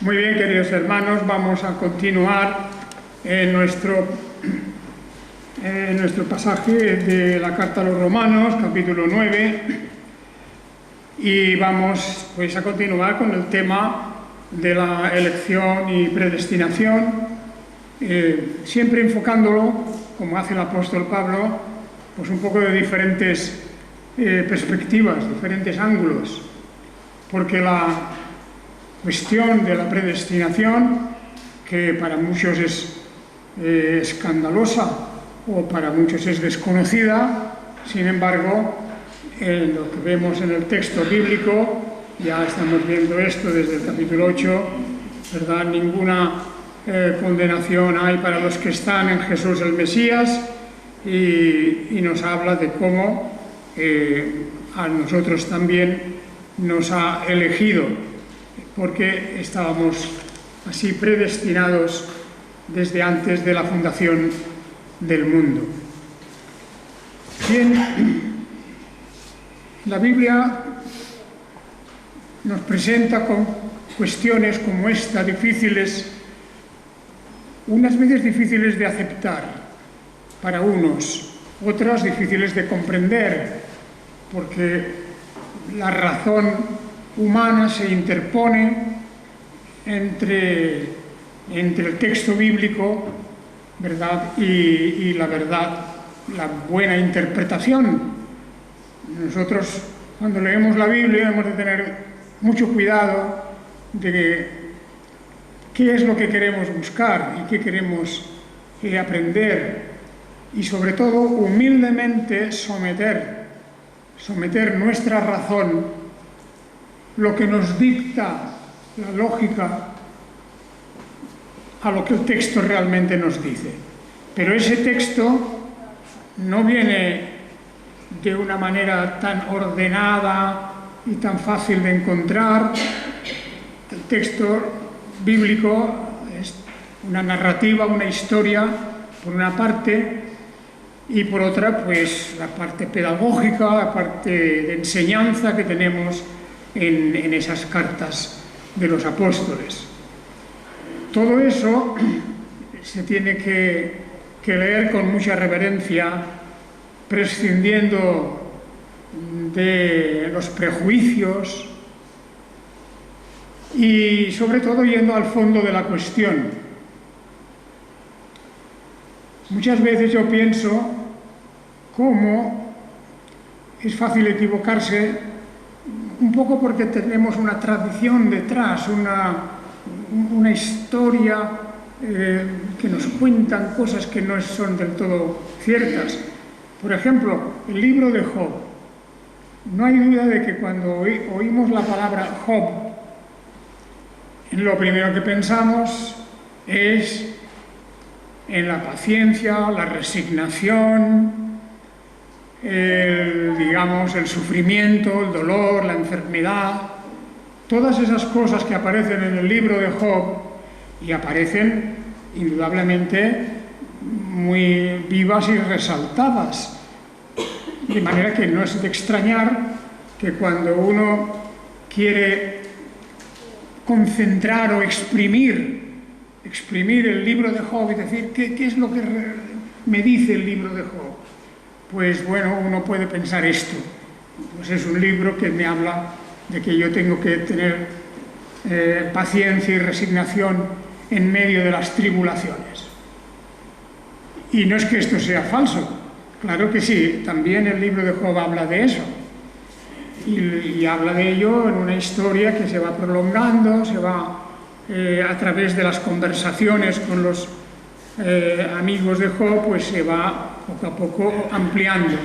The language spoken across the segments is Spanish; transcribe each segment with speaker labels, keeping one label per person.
Speaker 1: Muy bien, queridos hermanos, vamos a continuar en nuestro pasaje de la Carta a los Romanos, capítulo 9, y vamos pues a continuar con el tema de la elección y predestinación, siempre enfocándolo, como hace el apóstol Pablo, pues un poco de diferentes perspectivas, diferentes ángulos, porque la cuestión de la predestinación, que para muchos es escandalosa o para muchos es desconocida, sin embargo, en lo que vemos en el texto bíblico, ya estamos viendo esto desde el capítulo 8, ¿verdad? Ninguna condenación hay para los que están en Jesús el Mesías, y nos habla de cómo a nosotros también nos ha elegido, porque estábamos así predestinados desde antes de la fundación del mundo. Bien, la Biblia nos presenta con cuestiones como esta, difíciles, unas veces difíciles de aceptar para unos, otras difíciles de comprender, porque la razón humana se interpone entre el texto bíblico, ¿verdad?, y la verdad, la buena interpretación. Nosotros, cuando leemos la Biblia, hemos de tener mucho cuidado de qué es lo que queremos buscar y qué queremos aprender, y sobre todo humildemente someter nuestra razón, lo que nos dicta la lógica, a lo que el texto realmente nos dice. Pero ese texto no viene de una manera tan ordenada y tan fácil de encontrar. El texto bíblico es una narrativa, una historia, por una parte, y por otra, pues la parte pedagógica, la parte de enseñanza que tenemos en esas cartas de los apóstoles. Todo eso se tiene que leer con mucha reverencia, prescindiendo de los prejuicios y sobre todo yendo al fondo de la cuestión. Muchas veces yo pienso cómo es fácil equivocarse, un poco porque tenemos una tradición detrás, una historia que nos cuentan cosas que no son del todo ciertas. Por ejemplo, el libro de Job. No hay duda de que cuando oímos la palabra Job, lo primero que pensamos es en la paciencia, la resignación, el sufrimiento, el dolor, la enfermedad, todas esas cosas que aparecen en el libro de Job, y aparecen indudablemente muy vivas y resaltadas, de manera que no es de extrañar que cuando uno quiere concentrar o exprimir el libro de Job y decir ¿qué es lo que me dice el libro de Job? Pues bueno, uno puede pensar esto. Pues es un libro que me habla de que yo tengo que tener paciencia y resignación en medio de las tribulaciones. Y no es que esto sea falso, claro que sí, también el libro de Job habla de eso. Y habla de ello en una historia que se va prolongando, se va a través de las conversaciones con los amigos de Job, pues se va poco a poco ampliando.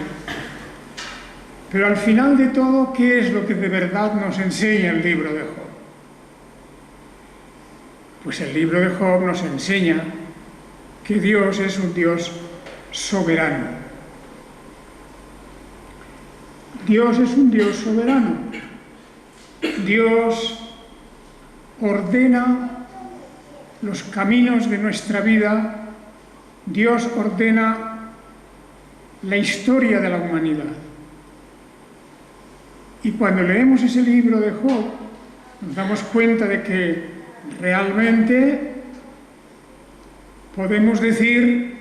Speaker 1: Pero al final de todo, ¿qué es lo que de verdad nos enseña el libro de Job? Pues el libro de Job nos enseña que Dios es un Dios soberano. Dios es un Dios soberano. Dios ordena los caminos de nuestra vida. Dios ordena la historia de la humanidad. Y cuando leemos ese libro de Job, nos damos cuenta de que realmente podemos decir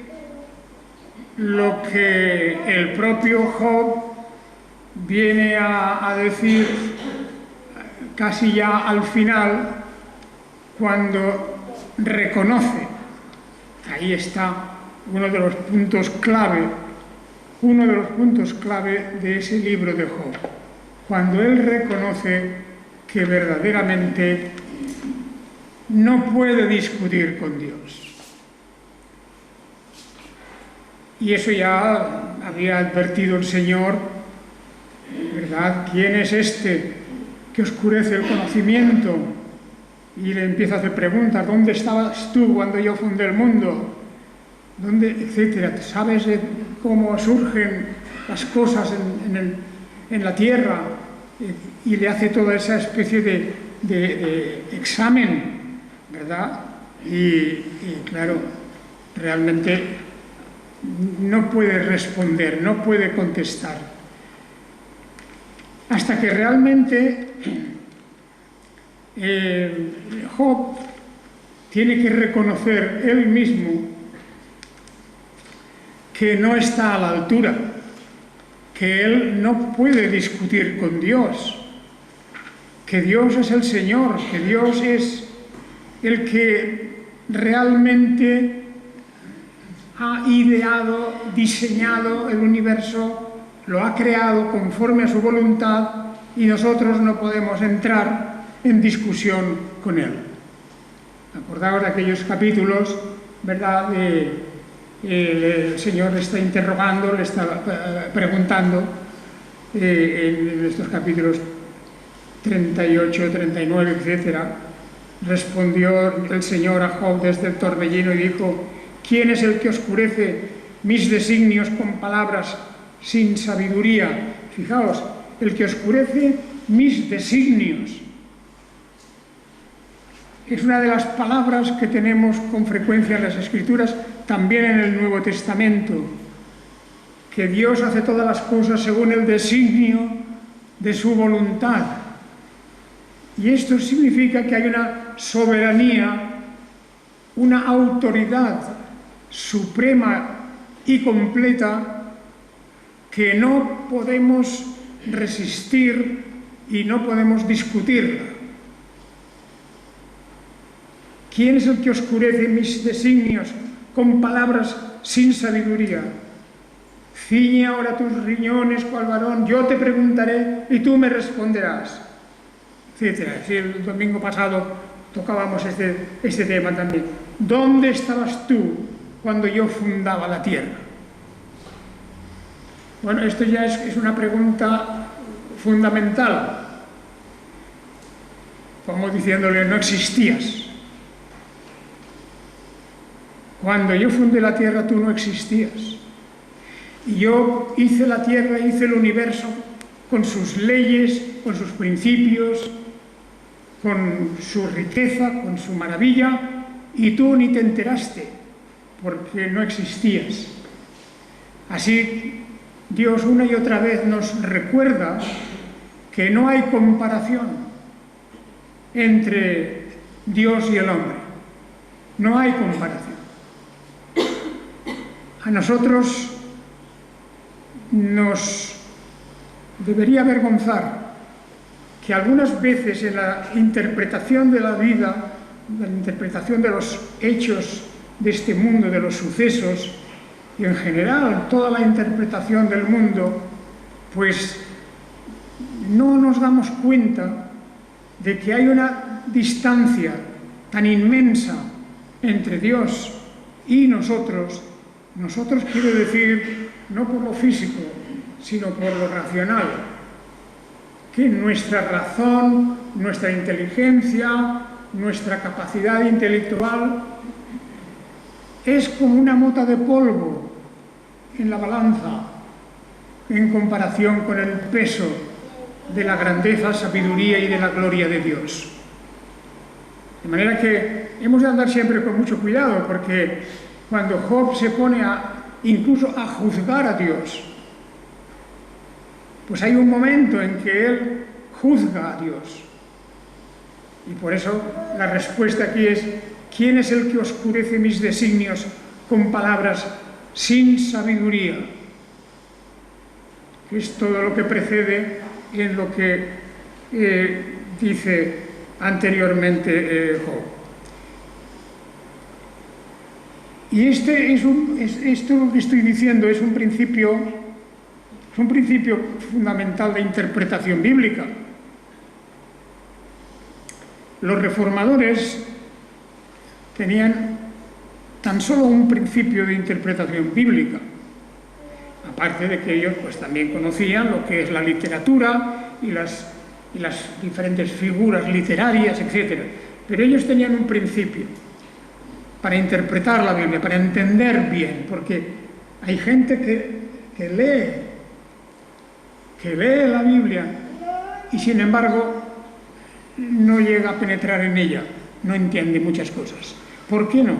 Speaker 1: lo que el propio Job viene a decir casi ya al final, cuando reconoce, ahí está uno de los puntos clave de ese libro de Job, cuando él reconoce que verdaderamente no puede discutir con Dios. Y eso ya había advertido el Señor, ¿verdad? ¿Quién es este que oscurece el conocimiento? Y le empieza a hacer preguntas. ¿Dónde estabas tú cuando yo fundé el mundo? ¿Dónde? Etcétera. ¿Sabes cómo surgen las cosas en la tierra? Y le hace toda esa especie de examen, ¿verdad? Y claro, realmente no puede responder, no puede contestar. Hasta que realmente Job tiene que reconocer él mismo que no está a la altura, que él no puede discutir con Dios, que Dios es el Señor, que Dios es el que realmente ha ideado, diseñado el universo, lo ha creado conforme a su voluntad y nosotros no podemos entrar en discusión con él. Acordaos de aquellos capítulos, ¿verdad? El Señor le está interrogando, le está preguntando en estos capítulos 38, 39, etcétera. Respondió el Señor a Job desde el torbellino y dijo: ¿quién es el que oscurece mis designios con palabras sin sabiduría? Fijaos, el que oscurece mis designios. Es una de las palabras que tenemos con frecuencia en las Escrituras, también en el Nuevo Testamento, que Dios hace todas las cosas según el designio de su voluntad. Y esto significa que hay una soberanía, una autoridad suprema y completa que no podemos resistir y no podemos discutirla. ¿Quién es el que oscurece mis designios con palabras sin sabiduría? Ciñe ahora tus riñones cual varón, yo te preguntaré y tú me responderás, etcétera. Sí, el domingo pasado tocábamos este tema también. ¿Dónde estabas tú cuando yo fundaba la tierra? Bueno, esto ya es una pregunta fundamental, como diciéndole, no existías. Cuando yo fundé la tierra tú no existías. Y yo hice la tierra, hice el universo con sus leyes, con sus principios, con su riqueza, con su maravilla, y tú ni te enteraste, porque no existías. Así, Dios una y otra vez nos recuerda que no hay comparación entre Dios y el hombre. No hay comparación. A nosotros nos debería avergonzar que algunas veces en la interpretación de la vida, la interpretación de los hechos de este mundo, de los sucesos, y en general toda la interpretación del mundo, pues no nos damos cuenta de que hay una distancia tan inmensa entre Dios y nosotros. Nosotros quiero decir, no por lo físico, sino por lo racional, que nuestra razón, nuestra inteligencia, nuestra capacidad intelectual es como una mota de polvo en la balanza en comparación con el peso de la grandeza, sabiduría y de la gloria de Dios. De manera que hemos de andar siempre con mucho cuidado, porque cuando Job se pone incluso a juzgar a Dios, pues hay un momento en que él juzga a Dios. Y por eso la respuesta aquí es: ¿quién es el que oscurece mis designios con palabras sin sabiduría? Es todo lo que precede en lo que dice anteriormente Job. Y esto que estoy diciendo es un principio fundamental de interpretación bíblica. Los reformadores tenían tan solo un principio de interpretación bíblica, aparte de que ellos pues también conocían lo que es la literatura y las diferentes figuras literarias, etc. Pero ellos tenían un principio para interpretar la Biblia, para entender bien, porque hay gente que lee la Biblia y sin embargo no llega a penetrar en ella, no entiende muchas cosas. ¿Por qué no?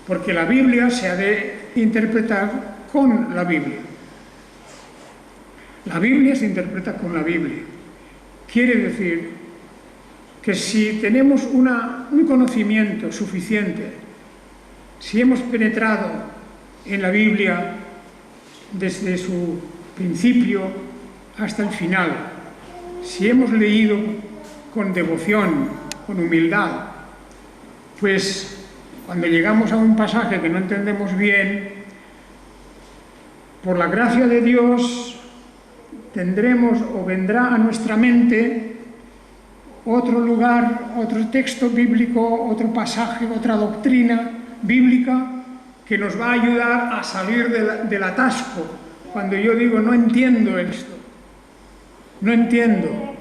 Speaker 1: Porque la Biblia se ha de interpretar con la Biblia. La Biblia se interpreta con la Biblia. Quiere decir que si tenemos un conocimiento suficiente, si hemos penetrado en la Biblia desde su principio hasta el final, si hemos leído con devoción, con humildad, pues cuando llegamos a un pasaje que no entendemos bien, por la gracia de Dios tendremos o vendrá a nuestra mente otro lugar, otro texto bíblico, otro pasaje, otra doctrina bíblica que nos va a ayudar a salir del atasco. Cuando yo digo no entiendo esto, no entiendo,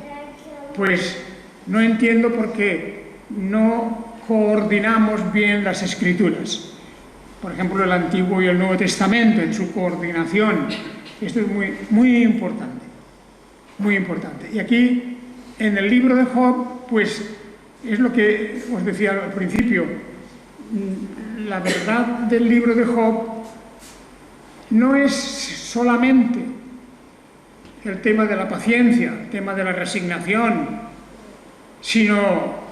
Speaker 1: pues no entiendo porque no coordinamos bien las Escrituras. Por ejemplo, el Antiguo y el Nuevo Testamento en su coordinación. Esto es muy importante, muy importante. Y aquí, en el libro de Job, pues es lo que os decía al principio. La verdad del libro de Job no es solamente el tema de la paciencia, el tema de la resignación, sino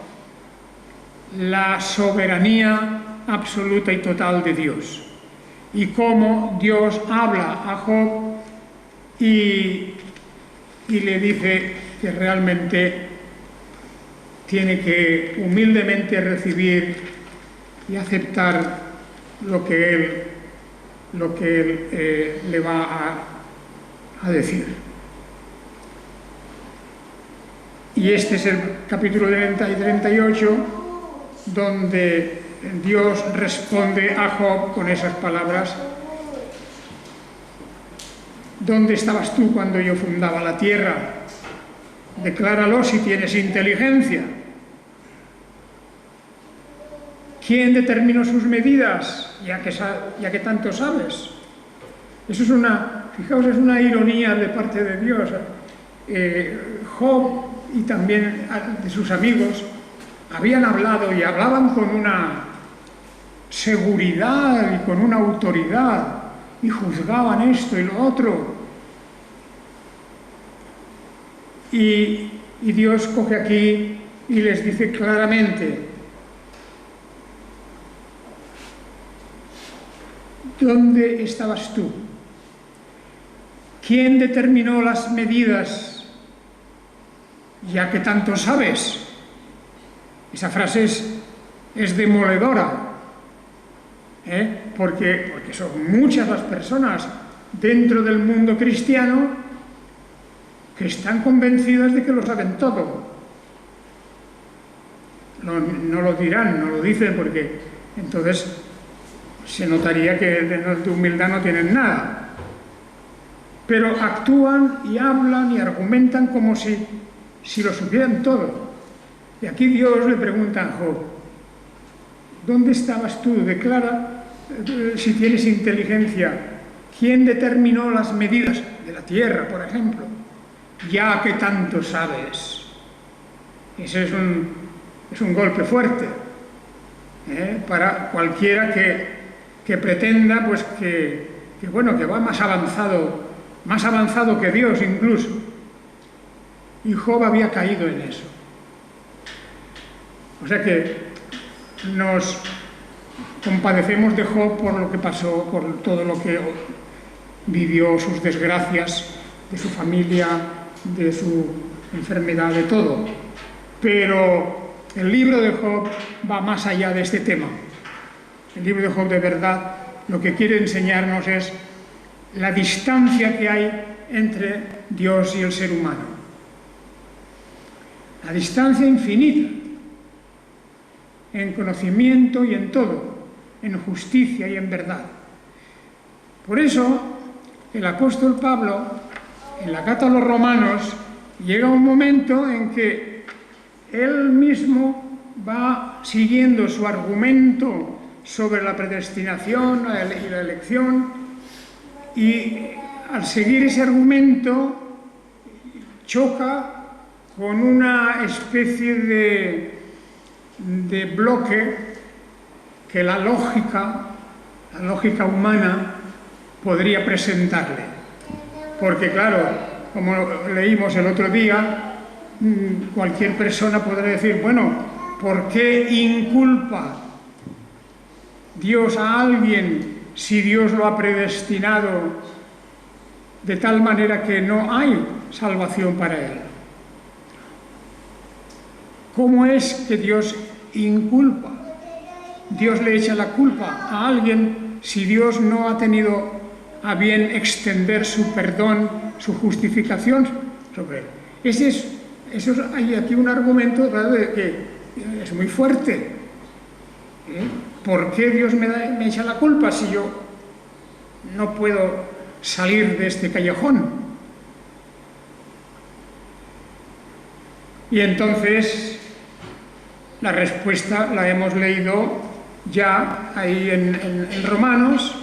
Speaker 1: la soberanía absoluta y total de Dios. Y cómo Dios habla a Job y le dice que realmente tiene que humildemente recibir y aceptar lo que él le va a decir. Y este es el capítulo 30 y 38, donde Dios responde a Job con esas palabras: ¿dónde estabas tú cuando yo fundaba la tierra? Decláralo si tienes inteligencia. ¿Quién determinó sus medidas, ya que tanto sabes? Eso es fijaos, es una ironía de parte de Dios. Job y también de sus amigos habían hablado y hablaban con una seguridad y con una autoridad y juzgaban esto y lo otro. Y Dios coge aquí y les dice claramente: ¿dónde estabas tú? ¿Quién determinó las medidas, ya que tanto sabes? Esa frase es demoledora, porque son muchas las personas dentro del mundo cristiano que están convencidas de que lo saben todo. No lo dirán, no lo dicen, porque entonces se notaría que de humildad no tienen nada. Pero actúan y hablan y argumentan como si lo supieran todo. Y aquí Dios le pregunta a Job: ¿dónde estabas tú? Declara si tienes inteligencia. ¿Quién determinó las medidas de la tierra, por ejemplo? Ya que tanto sabes. Ese es un golpe fuerte para cualquiera que pretenda pues que va más avanzado que Dios incluso. Y Job había caído en eso. O sea que nos compadecemos de Job por lo que pasó, por todo lo que vivió, sus desgracias, de su familia, de su enfermedad, de todo. Pero el libro de Job va más allá de este tema. El libro de Job, de verdad, lo que quiere enseñarnos es la distancia que hay entre Dios y el ser humano. La distancia infinita en conocimiento y en todo, en justicia y en verdad. Por eso, el apóstol Pablo, en la carta a los Romanos, llega un momento en que él mismo va siguiendo su argumento sobre la predestinación y la elección, y al seguir ese argumento choca con una especie de bloque que la lógica humana podría presentarle. Porque claro, como leímos el otro día, cualquier persona podrá decir, bueno, ¿por qué inculpa Dios a alguien si Dios lo ha predestinado de tal manera que no hay salvación para él? ¿Cómo es que Dios inculpa? Dios le echa la culpa a alguien si Dios no ha tenido a bien extender su perdón, su justificación sobre él. Hay aquí un argumento, ¿verdad?, que es muy fuerte. ¿Por qué Dios me echa la culpa si yo no puedo salir de este callejón? Y entonces la respuesta la hemos leído ya ahí en Romanos.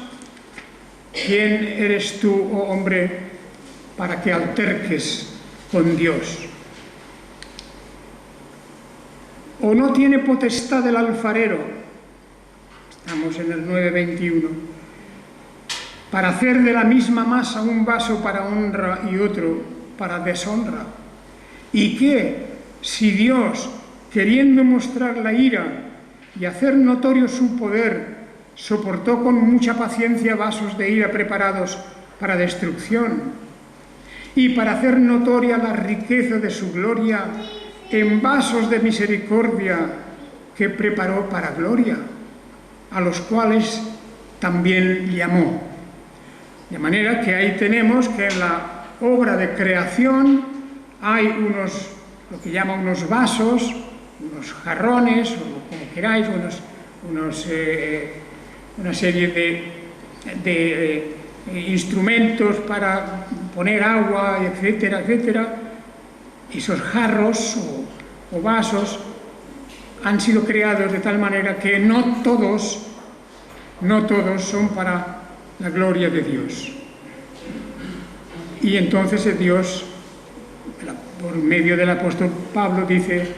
Speaker 1: ¿Quién eres tú, oh hombre, para que alterques con Dios? ¿O no tiene potestad el alfarero? Estamos en el 9:21. Para hacer de la misma masa un vaso para honra y otro para deshonra. ¿Y qué, si Dios, queriendo mostrar la ira y hacer notorio su poder, soportó con mucha paciencia vasos de ira preparados para destrucción, y para hacer notoria la riqueza de su gloria en vasos de misericordia que preparó para gloria, a los cuales también llamó? De manera que ahí tenemos que en la obra de creación hay lo que llaman unos vasos, unos jarrones, o como queráis, una serie de instrumentos para poner agua, etcétera, etcétera. Esos jarros o vasos han sido creados de tal manera que no todos son para la gloria de Dios. Y entonces Dios, por medio del apóstol Pablo, dice,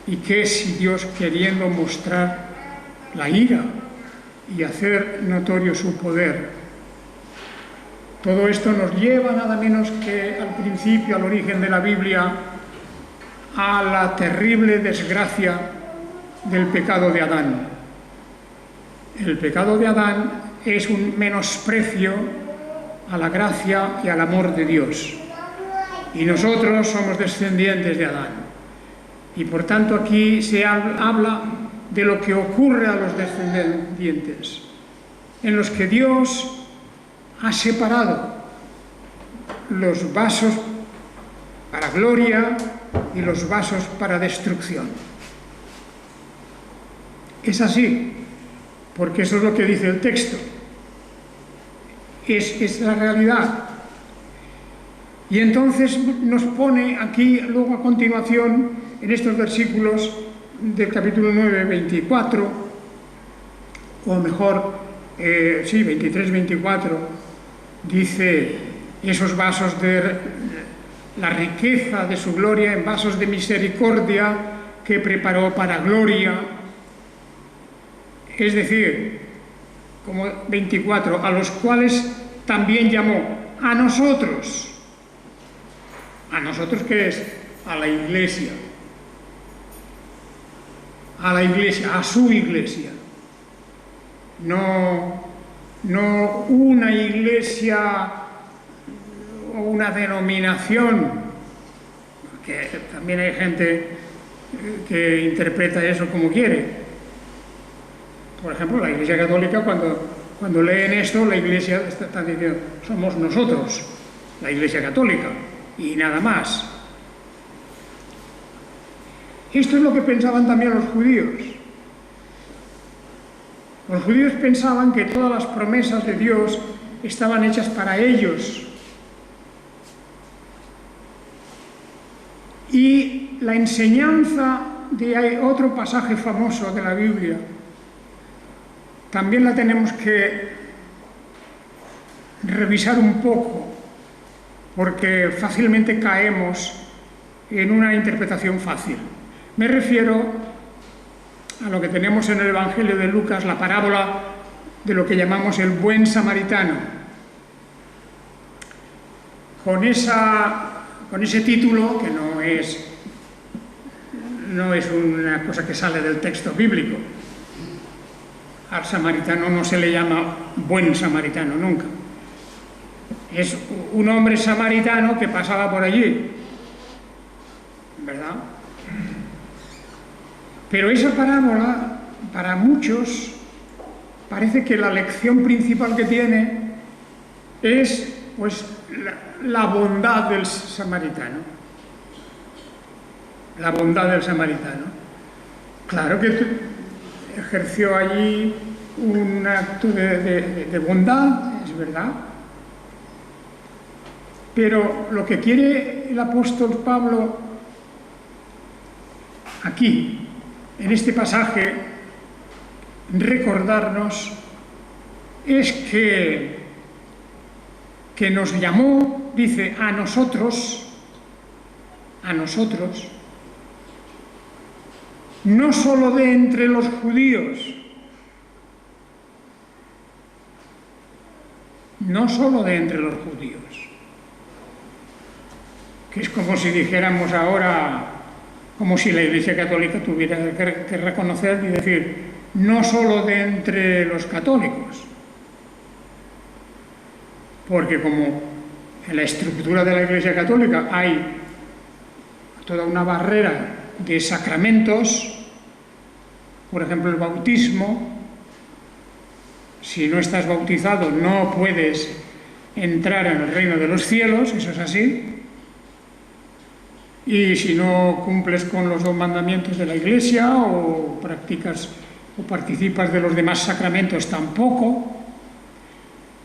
Speaker 1: ¿y qué si Dios, queriendo mostrar la ira y hacer notorio su poder? Todo esto nos lleva nada menos que al principio, al origen de la Biblia, a la terrible desgracia del pecado de Adán. El pecado de Adán es un menosprecio a la gracia y al amor de Dios. Y nosotros somos descendientes de Adán. Y por tanto aquí se habla de lo que ocurre a los descendientes, en los que Dios ha separado los vasos para gloria y los vasos para destrucción. Es así, porque eso es lo que dice el texto. Es la realidad. Y entonces nos pone aquí, luego a continuación, en estos versículos del capítulo 9, 24, o mejor, 23, 24, dice, esos vasos de la riqueza de su gloria en vasos de misericordia que preparó para gloria. Es decir, como 24, a los cuales también llamó, a nosotros. ¿A nosotros qué es? A la Iglesia. a la iglesia, a su iglesia. No una iglesia o una denominación, que también hay gente que interpreta eso como quiere. Por ejemplo, la Iglesia Católica, cuando leen esto, la Iglesia está diciendo, somos nosotros, la Iglesia Católica, y nada más. Esto es lo que pensaban también los judíos. Los judíos pensaban que todas las promesas de Dios estaban hechas para ellos. Y la enseñanza de otro pasaje famoso de la Biblia también la tenemos que revisar un poco, porque fácilmente caemos en una interpretación fácil. Me refiero a lo que tenemos en el Evangelio de Lucas, la parábola de lo que llamamos el buen samaritano. Con ese título, que no es una cosa que sale del texto bíblico. Al samaritano no se le llama buen samaritano nunca. Es un hombre samaritano que pasaba por allí, ¿verdad? Pero esa parábola, para muchos, parece que la lección principal que tiene es, pues, la bondad del samaritano. La bondad del samaritano. Claro que ejerció allí un acto de bondad, es verdad. Pero lo que quiere el apóstol Pablo aquí, en este pasaje, recordarnos es que nos llamó, dice, a nosotros, no solo de entre los judíos, que es como si dijéramos ahora, como si la Iglesia Católica tuviera que reconocer y decir, no solo de entre los católicos, porque como en la estructura de la Iglesia Católica hay toda una barrera de sacramentos, por ejemplo el bautismo, si no estás bautizado no puedes entrar en el reino de los cielos, eso es así, y si no cumples con los dos mandamientos de la Iglesia o practicas o participas de los demás sacramentos tampoco.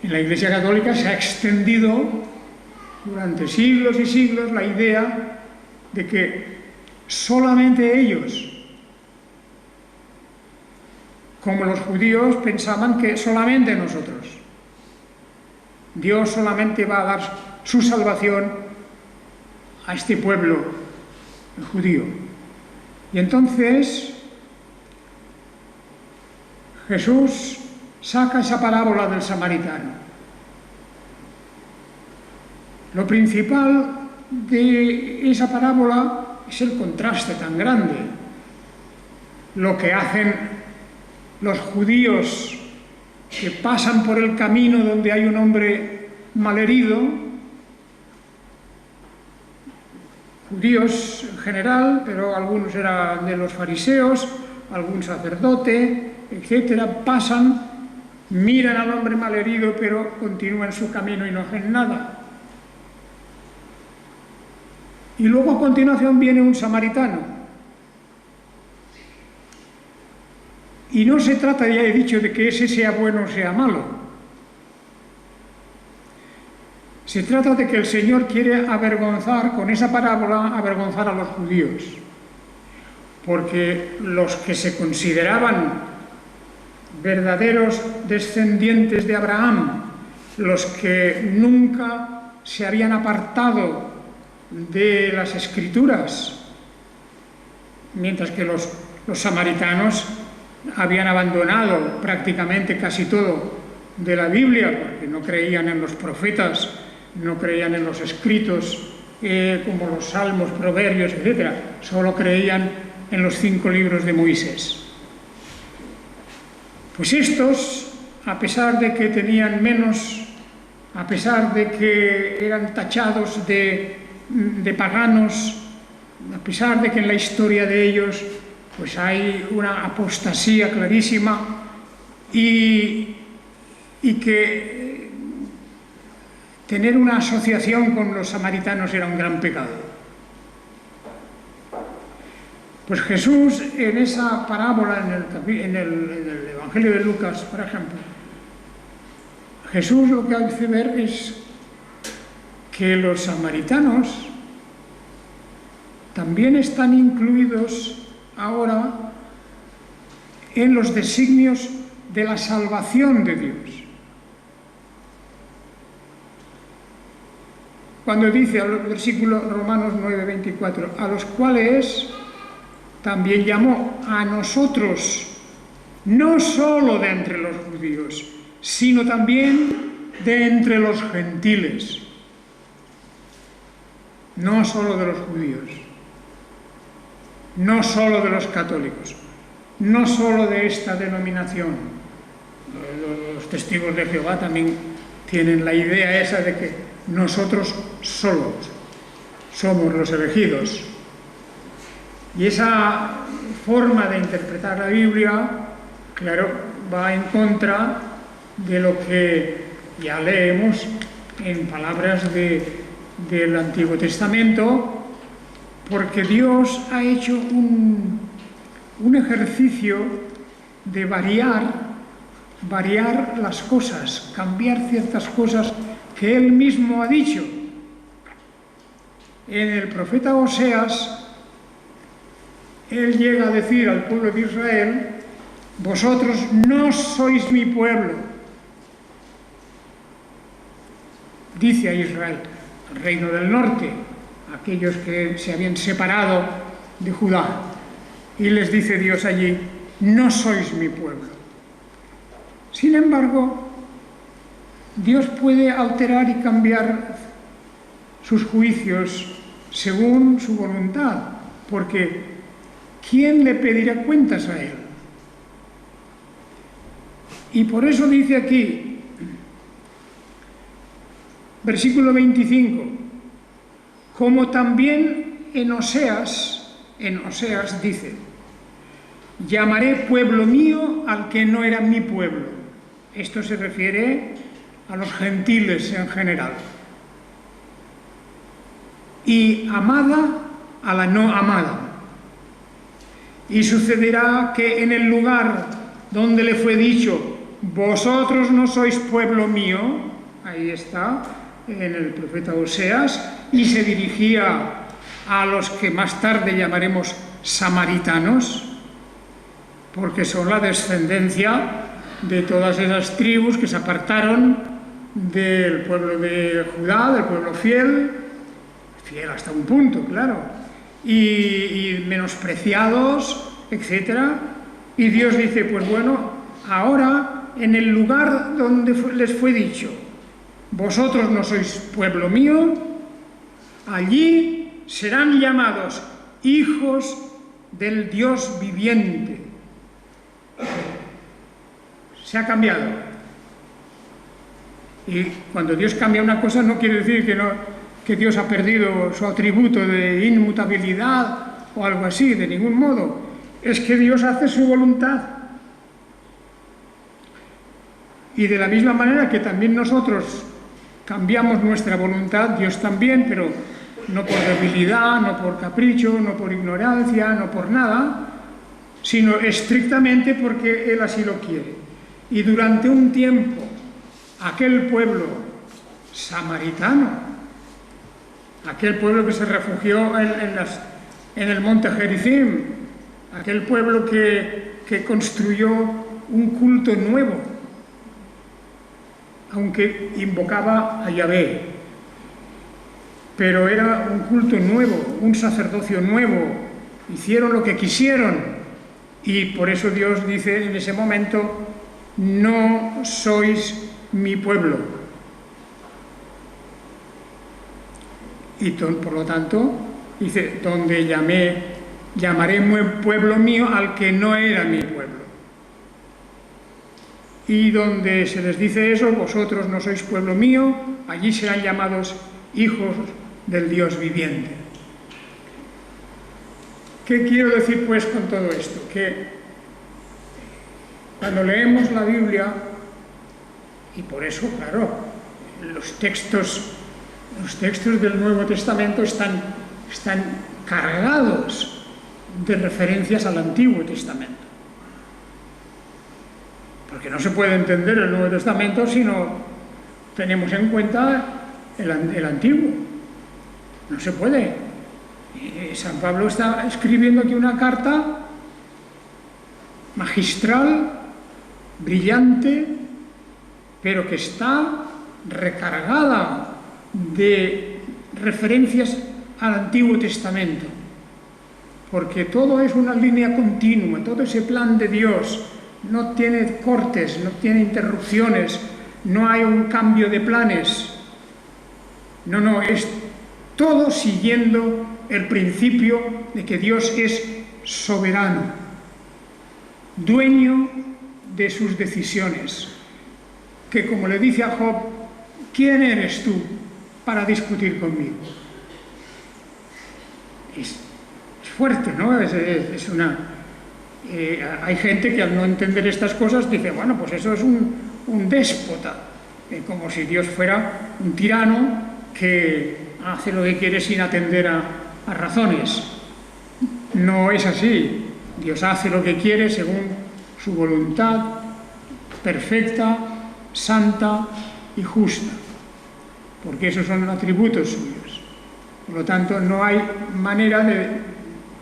Speaker 1: En la Iglesia Católica se ha extendido durante siglos y siglos la idea de que solamente ellos, como los judíos, pensaban que solamente nosotros. Dios solamente va a dar su salvación a este pueblo, el judío. Y entonces Jesús saca esa parábola del samaritano. Lo principal de esa parábola es el contraste tan grande. Lo que hacen los judíos que pasan por el camino donde hay un hombre malherido, judíos en general, pero algunos eran de los fariseos, algún sacerdote, etcétera, pasan, miran al hombre malherido, pero continúan su camino y no hacen nada. Y luego a continuación viene un samaritano. Y no se trata, ya he dicho, de que ese sea bueno o sea malo. Se trata de que el Señor quiere avergonzar, con esa parábola, avergonzar a los judíos. Porque los que se consideraban verdaderos descendientes de Abraham, los que nunca se habían apartado de las Escrituras, mientras que los samaritanos habían abandonado prácticamente casi todo de la Biblia, porque no creían en los profetas, no creían en los escritos como los salmos, proverbios, etc. Solo creían en los 5 libros de Moisés. Pues estos, a pesar de que tenían menos, a pesar de que eran tachados de paganos, a pesar de que en la historia de ellos pues hay una apostasía clarísima y que tener una asociación con los samaritanos era un gran pecado. Pues Jesús, en esa parábola, en el Evangelio de Lucas, por ejemplo, Jesús lo que hace ver es que los samaritanos también están incluidos ahora en los designios de la salvación de Dios. Cuando dice al versículo Romanos 9:24, a los cuales también llamó a nosotros, no solo de entre los judíos, sino también de entre los gentiles. No solo de los judíos, no solo de los católicos, no solo de esta denominación. Los testigos de Jehová también tienen la idea esa de que nosotros solos somos los elegidos. Y esa forma de interpretar la Biblia, claro, va en contra de lo que ya leemos en palabras del Antiguo Testamento, porque Dios ha hecho un ejercicio de variar las cosas, cambiar ciertas cosas que Él mismo ha dicho. En el profeta Oseas, Él llega a decir al pueblo de Israel, vosotros no sois mi pueblo. Dice a Israel, al reino del norte, aquellos que se habían separado de Judá. Y les dice Dios allí, no sois mi pueblo. Sin embargo, Dios puede alterar y cambiar sus juicios según su voluntad, porque ¿quién le pedirá cuentas a Él? Y por eso dice aquí, versículo 25, como también en Oseas dice, llamaré pueblo mío al que no era mi pueblo. Esto se refiere a los gentiles en general. Y amada a la no amada. Y sucederá que en el lugar donde le fue dicho, vosotros no sois pueblo mío, ahí está, en el profeta Oseas, y se dirigía a los que más tarde llamaremos samaritanos, porque son la descendencia de todas esas tribus que se apartaron del pueblo de Judá, del pueblo fiel hasta un punto, claro, y menospreciados, etc. Y Dios dice, pues bueno, ahora en el lugar donde les fue dicho, vosotros no sois pueblo mío, allí serán llamados hijos del Dios viviente. Se ha cambiado. Y cuando Dios cambia una cosa no quiere decir que Dios ha perdido su atributo de inmutabilidad o algo así, de ningún modo. Es que Dios hace su voluntad. Y de la misma manera que también nosotros cambiamos nuestra voluntad, Dios también, pero no por debilidad, no por capricho, no por ignorancia, no por nada, sino estrictamente porque Él así lo quiere. Y durante un tiempo, aquel pueblo samaritano, aquel pueblo que se refugió en el monte Gerizim, aquel pueblo que construyó un culto nuevo, aunque invocaba a Yahvé, pero era un culto nuevo, un sacerdocio nuevo, hicieron lo que quisieron, y por eso Dios dice en ese momento, no sois mi pueblo. Y por lo tanto, dice, donde llamé llamaré pueblo mío al que no era mi pueblo. Y donde se les dice eso, vosotros no sois pueblo mío, allí serán llamados hijos del Dios viviente. ¿Qué quiero decir pues con todo esto? Que cuando leemos la Biblia, y por eso, claro, los textos del Nuevo Testamento están cargados de referencias al Antiguo Testamento. Porque no se puede entender el Nuevo Testamento si no tenemos en cuenta el Antiguo. No se puede. San Pablo está escribiendo aquí una carta magistral, brillante, pero que está recargada de referencias al Antiguo Testamento. Porque todo es una línea continua, todo ese plan de Dios no tiene cortes, no tiene interrupciones, no hay un cambio de planes. No, es todo siguiendo el principio de que Dios es soberano, dueño de sus decisiones. Que como le dice a Job, ¿quién eres tú para discutir conmigo? Es fuerte, ¿no? Hay gente que al no entender estas cosas dice, bueno, pues eso es un déspota, como si Dios fuera un tirano que hace lo que quiere sin atender a razones. No es así. Dios hace lo que quiere según su voluntad perfecta, santa y justa, porque esos son atributos suyos. Por lo tanto, no hay manera de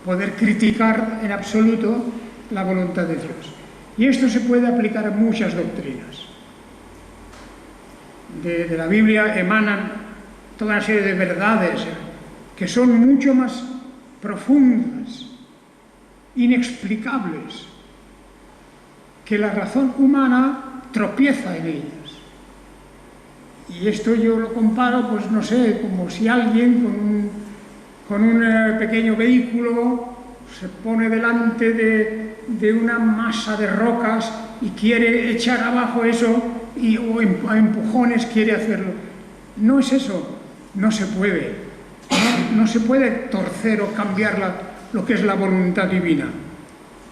Speaker 1: poder criticar en absoluto la voluntad de Dios. Y esto se puede aplicar a muchas doctrinas. De la Biblia emanan toda una serie de verdades que son mucho más profundas, inexplicables, que la razón humana tropieza en ellas. Y esto yo lo comparo, pues no sé, como si alguien con un pequeño vehículo se pone delante de una masa de rocas y quiere echar abajo eso o a empujones quiere hacerlo. No es eso, no se puede. No se puede torcer o cambiar lo que es la voluntad divina.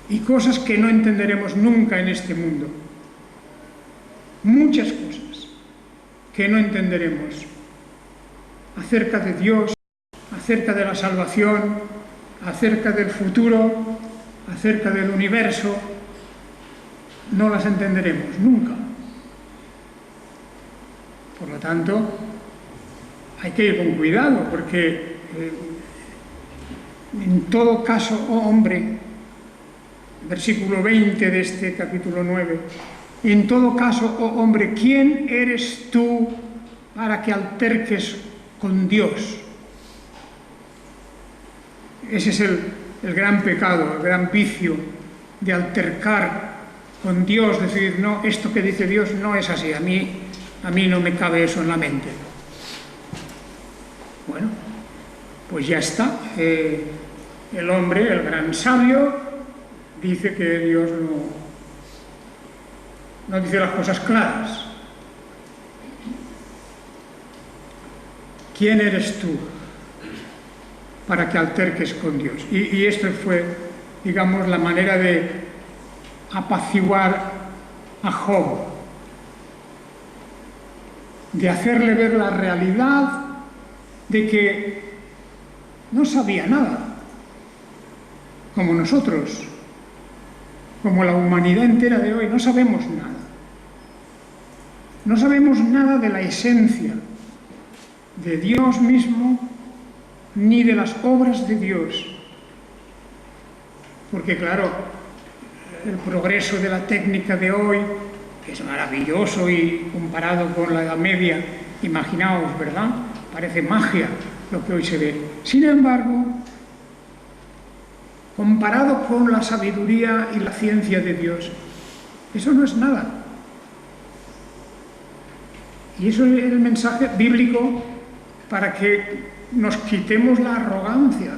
Speaker 1: Y cosas que no entenderemos nunca en este mundo. Muchas cosas que no entenderemos acerca de Dios, acerca de la salvación, acerca del futuro, acerca del universo, no las entenderemos nunca. Por lo tanto, hay que ir con cuidado, porque en todo caso, oh hombre, versículo 20 de este capítulo 9, en todo caso, oh hombre, ¿quién eres tú para que alterques con Dios? Ese es el gran pecado, el gran vicio de altercar con Dios, decir, no, esto que dice Dios no es así, a mí no me cabe eso en la mente. Bueno, pues ya está. El hombre, el gran sabio, dice que Dios no dice las cosas claras. ¿Quién eres tú para que alterques con Dios? Y esto fue, digamos, la manera de apaciguar a Job, de hacerle ver la realidad de que no sabía nada, como nosotros, como la humanidad entera de hoy, no sabemos nada. No sabemos nada de la esencia de Dios mismo, ni de las obras de Dios. Porque claro, el progreso de la técnica de hoy, que es maravilloso y comparado con la Edad Media, imaginaos, ¿verdad? Parece magia lo que hoy se ve. Sin embargo, comparado con la sabiduría y la ciencia de Dios, eso no es nada. Y eso es el mensaje bíblico para que nos quitemos la arrogancia.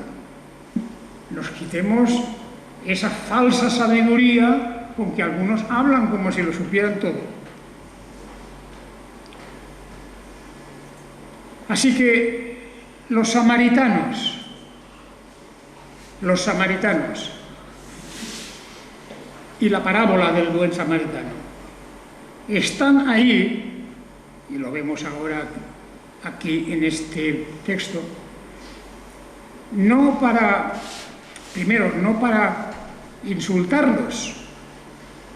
Speaker 1: nos quitemos esa falsa sabiduría con que algunos hablan como si lo supieran todo. Así que los samaritanos y la parábola del buen samaritano están ahí, y lo vemos ahora aquí en este texto, no para insultarlos.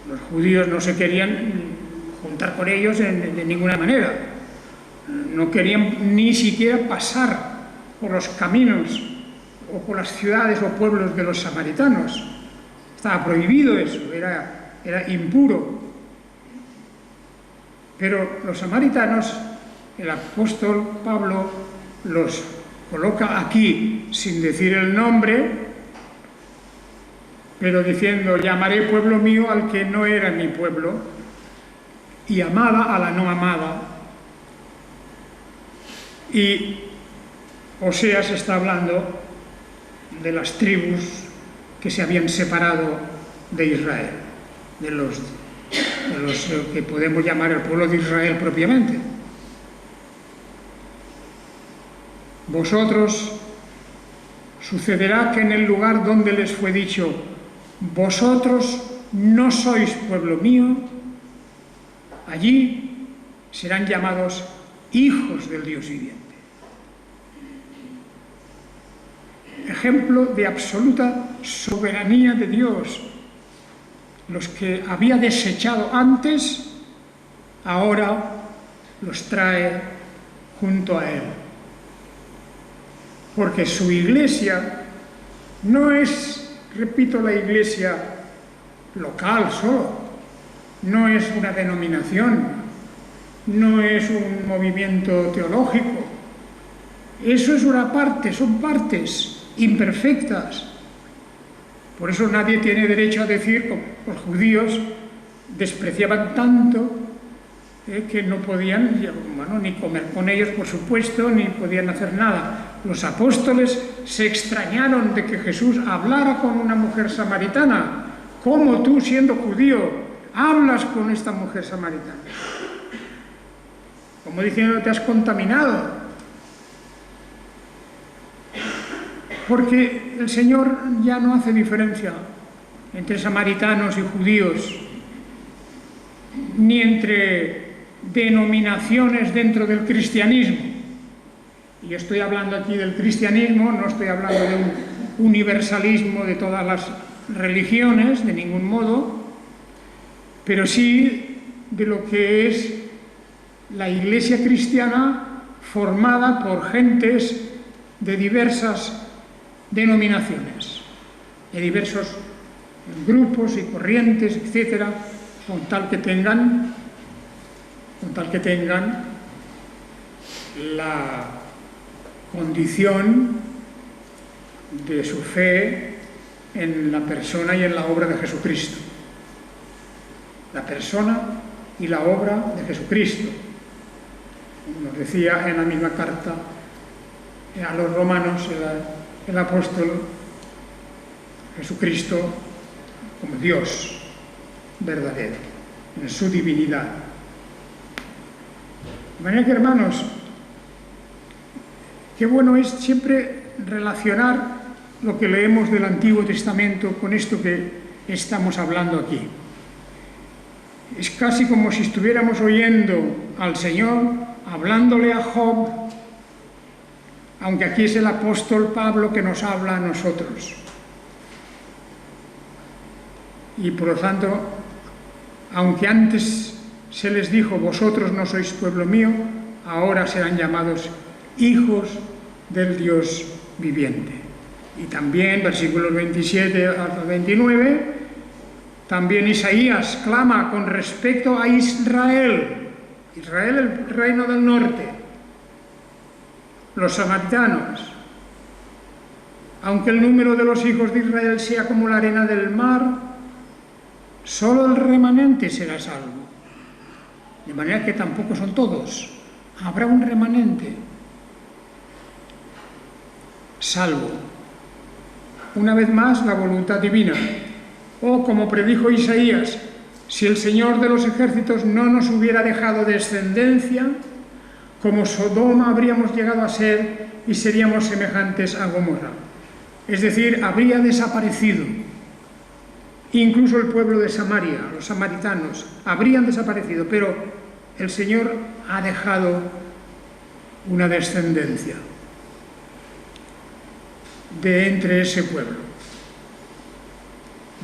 Speaker 1: Los judíos no se querían juntar con ellos de ninguna manera. No querían ni siquiera pasar por los caminos o por las ciudades o pueblos de los samaritanos. Estaba prohibido eso, era impuro. Pero los samaritanos, el apóstol Pablo los coloca aquí sin decir el nombre, pero diciendo: llamaré pueblo mío al que no era mi pueblo, y amada a la no amada. Y Oseas está hablando de las tribus que se habían separado de Israel, de los que podemos llamar el pueblo de Israel propiamente. Vosotros, sucederá que en el lugar donde les fue dicho: vosotros no sois pueblo mío, allí serán llamados hijos del Dios viviente. Ejemplo de absoluta soberanía de Dios. Los que había desechado antes, ahora los trae junto a Él. Porque su iglesia no es, repito, la iglesia local solo, no es una denominación, no es un movimiento teológico. Eso es una parte, son partes imperfectas. Por eso nadie tiene derecho a decir, como los judíos despreciaban tanto que no podían, ni comer con ellos, por supuesto, ni podían hacer nada. Los apóstoles se extrañaron de que Jesús hablara con una mujer samaritana. ¿Cómo tú, siendo judío, hablas con esta mujer samaritana? Como diciendo, te has contaminado. Porque el Señor ya no hace diferencia entre samaritanos y judíos, ni entre denominaciones dentro del cristianismo. Y estoy hablando aquí del cristianismo, no estoy hablando de un universalismo de todas las religiones, de ningún modo, pero sí de lo que es la Iglesia cristiana formada por gentes de diversas denominaciones, de diversos grupos y corrientes, etcétera, con tal que tengan la condición de su fe en la persona y en la obra de Jesucristo. La persona y la obra de Jesucristo. Nos decía en la misma carta a los romanos el apóstol: Jesucristo como Dios verdadero, en su divinidad. De manera que, hermanos, qué bueno es siempre relacionar lo que leemos del Antiguo Testamento con esto que estamos hablando aquí. Es casi como si estuviéramos oyendo al Señor hablándole a Job, aunque aquí es el apóstol Pablo que nos habla a nosotros. Y por lo tanto, aunque antes se les dijo: vosotros no sois pueblo mío, ahora serán llamados hijos del Dios viviente. Y también, versículos 27 al 29, también Isaías clama con respecto a Israel, el reino del norte, los samaritanos: aunque el número de los hijos de Israel sea como la arena del mar, solo el remanente será salvo. De manera que tampoco son todos, habrá un remanente salvo. una vez más, la voluntad divina. O, como predijo Isaías, si el Señor de los ejércitos no nos hubiera dejado descendencia, como Sodoma habríamos llegado a ser y seríamos semejantes a Gomorra. Es decir, habría desaparecido. Incluso el pueblo de Samaria, los samaritanos, habrían desaparecido, pero el Señor ha dejado una descendencia de entre ese pueblo.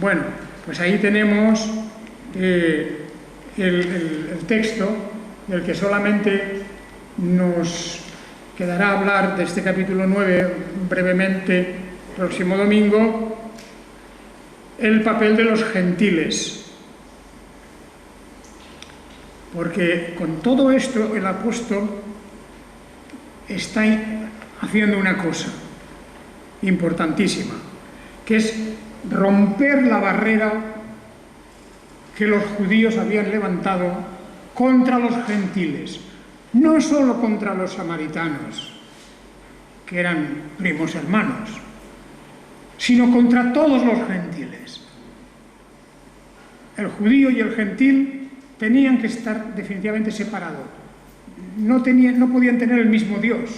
Speaker 1: Bueno, pues ahí tenemos el texto del que solamente nos quedará hablar de este capítulo 9 brevemente próximo domingo, el papel de los gentiles. Porque con todo esto el apóstol está haciendo una cosa importantísima, que es romper la barrera que los judíos habían levantado contra los gentiles, no solo contra los samaritanos, que eran primos hermanos, sino contra todos los gentiles. El judío y el gentil tenían que estar definitivamente separados. No podían tener el mismo Dios,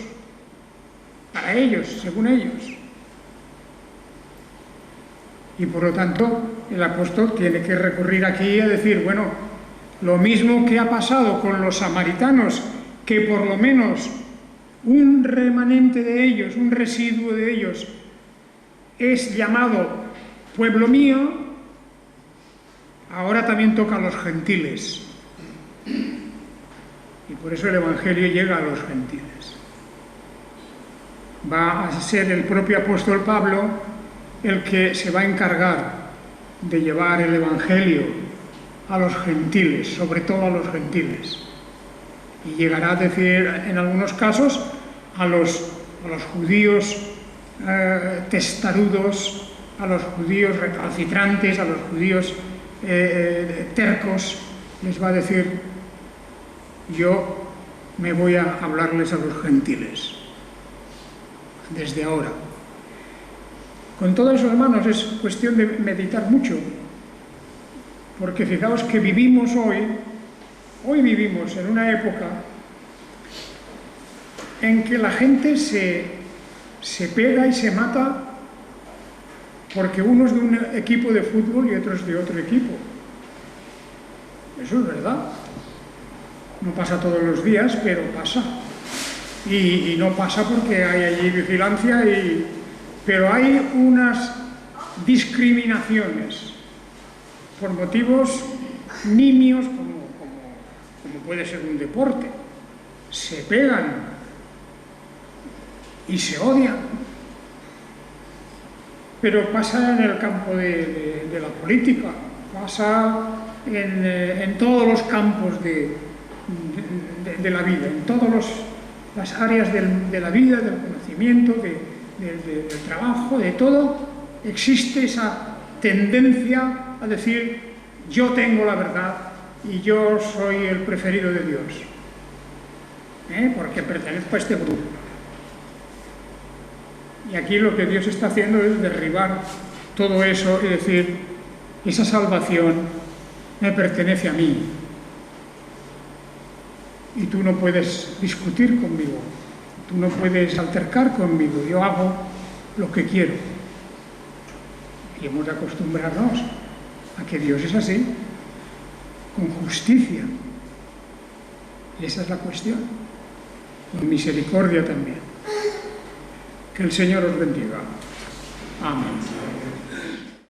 Speaker 1: para ellos, según ellos. Y por lo tanto, el apóstol tiene que recurrir aquí a decir, bueno, lo mismo que ha pasado con los samaritanos, que por lo menos un remanente de ellos, un residuo de ellos, es llamado pueblo mío, ahora también toca a los gentiles. Y por eso el Evangelio llega a los gentiles. Va a ser el propio apóstol Pablo el que se va a encargar de llevar el Evangelio a los gentiles, sobre todo a los gentiles. Y llegará a decir, en algunos casos, a los judíos testarudos, a los judíos recalcitrantes, a los judíos tercos, les va a decir, yo me voy a hablarles a los gentiles, desde ahora. Con todo eso, hermanos, es cuestión de meditar mucho, porque fijaos que vivimos hoy vivimos en una época en que la gente se pega y se mata porque uno es de un equipo de fútbol y otro es de otro equipo. Eso es verdad. No pasa todos los días, pero pasa. Y no pasa porque hay allí vigilancia, pero hay unas discriminaciones por motivos nimios, como puede ser un deporte. Se pegan y se odian. Pero pasa en el campo de la política, pasa en todos los campos de la vida, en todas las áreas de la vida, del conocimiento, del trabajo, de todo, existe esa tendencia a decir, yo tengo la verdad y yo soy el preferido de Dios, porque pertenezco a este grupo. Y aquí lo que Dios está haciendo es derribar todo eso y decir, esa salvación me pertenece a mí. Y tú no puedes discutir conmigo, tú no puedes altercar conmigo, yo hago lo que quiero. Y hemos de acostumbrarnos a que Dios es así, con justicia. Y esa es la cuestión. Con misericordia también. Que el Señor os bendiga. Amén.